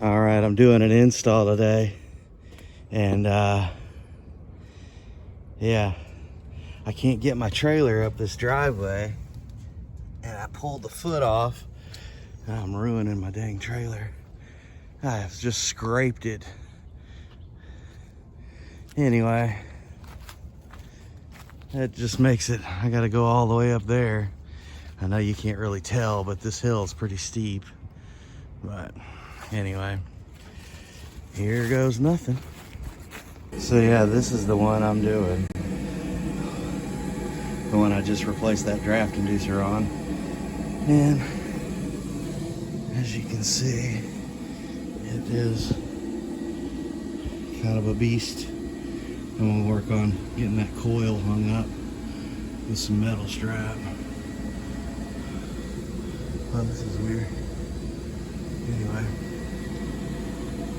All right, I'm doing an install today, and yeah, I can't get my trailer up this driveway, and I pulled the foot off. I'm ruining my dang trailer. I've just scraped it. Anyway, that just makes it, I gotta go all the way up there. I know you can't really tell, but this hill is pretty steep. But anyway, here goes nothing. So yeah, this is the one I'm doing. The one I just replaced that draft inducer on. And as you can see, it is kind of a beast. I'm gonna work on getting that coil hung up with some metal strap. Oh, this is weird. Anyway,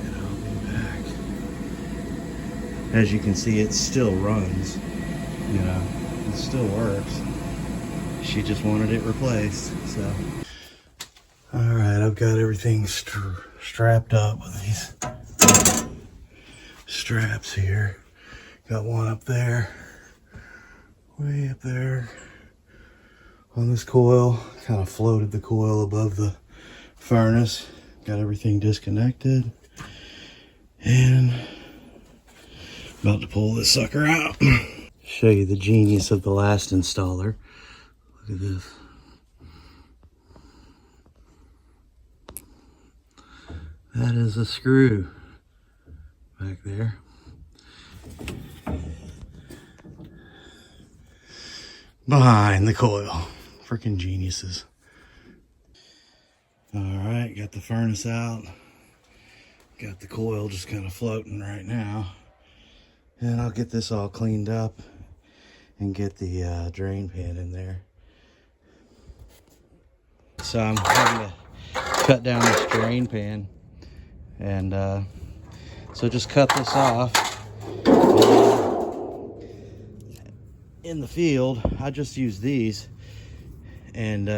and I'll be back. As you can see, it still runs. You know, it still works. She just wanted it replaced, so. All right, I've got everything strapped up with these straps here. Got one up there, way up there on this coil. Kind of floated the coil above the furnace. Got everything disconnected and about to pull this sucker out. Show you the genius of the last installer. Look at this. That is a screw back there. Behind the coil. Freaking geniuses. Alright, got the furnace out. Got the coil just kind of floating right now. And I'll get this all cleaned up and get the drain pan in there. So I'm having to cut down this drain pan. And so just cut this off. In the field, I just use these, and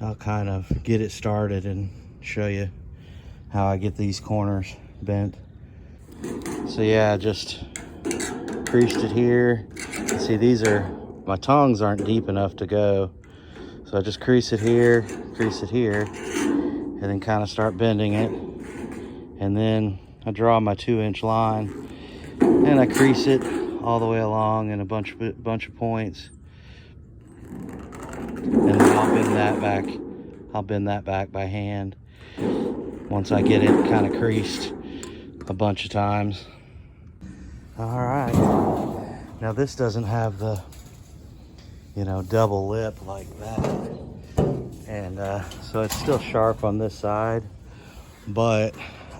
I'll kind of get it started and show you how I get these corners bent. So yeah, I just creased it here. You see, these are, my tongs aren't deep enough to go. So I just crease it here, and then kind of start bending it. And then I draw my 2-inch line and I crease it all the way along in a bunch of points, and then I'll bend that back by hand once I get it kind of creased a bunch of times. All right, now this doesn't have the, you know, double lip like that, and so it's still sharp on this side, but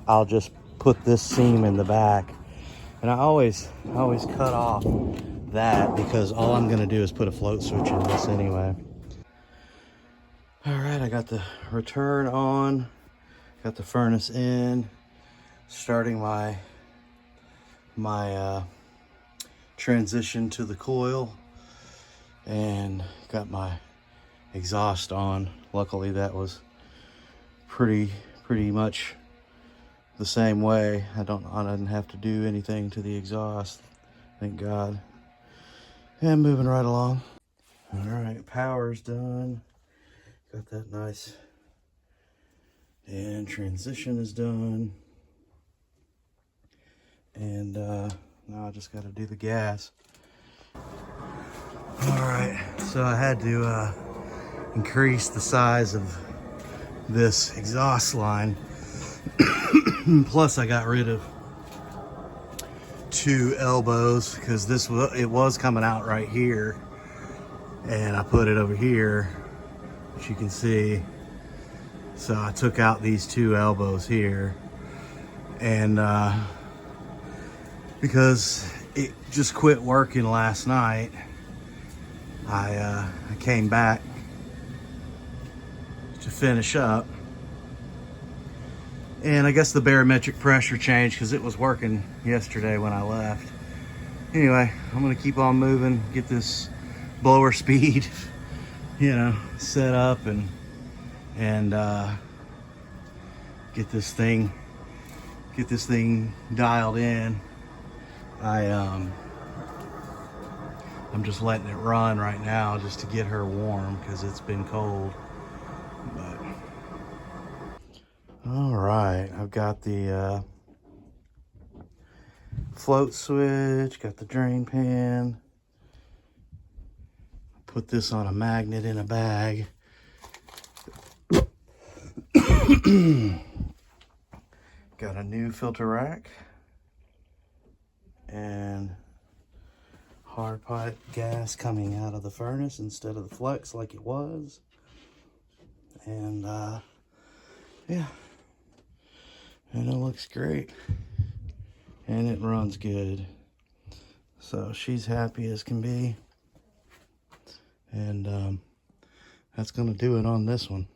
I'll just put this seam in the back. And I always cut off that because all I'm gonna do is put a float switch in this anyway. All right, I got the return on, got the furnace in, starting my transition to the coil, and got my exhaust on. Luckily that was pretty much the same way. I didn't have to do anything to the exhaust, thank God. And moving right along. All right, power's done. Got that nice. And transition is done. And now I just got to do the gas. All right, so I had to increase the size of this exhaust line. Plus I got rid of 2 elbows because it was coming out right here, and I put it over here, as you can see. So I took out these 2 elbows here, and because it just quit working last night, I came back to finish up. And I guess the barometric pressure changed because it was working yesterday when I left. Anyway, I'm gonna keep on moving, get this blower speed, you know, set up, and get this thing dialed in. I'm just letting it run right now just to get her warm because it's been cold. But all right, I've got the float switch, got the drain pan. Put this on a magnet in a bag. Got a new filter rack and hard pipe gas coming out of the furnace instead of the flex like it was. And yeah, and it looks great and it runs good. So she's happy as can be. And that's gonna do it on this one.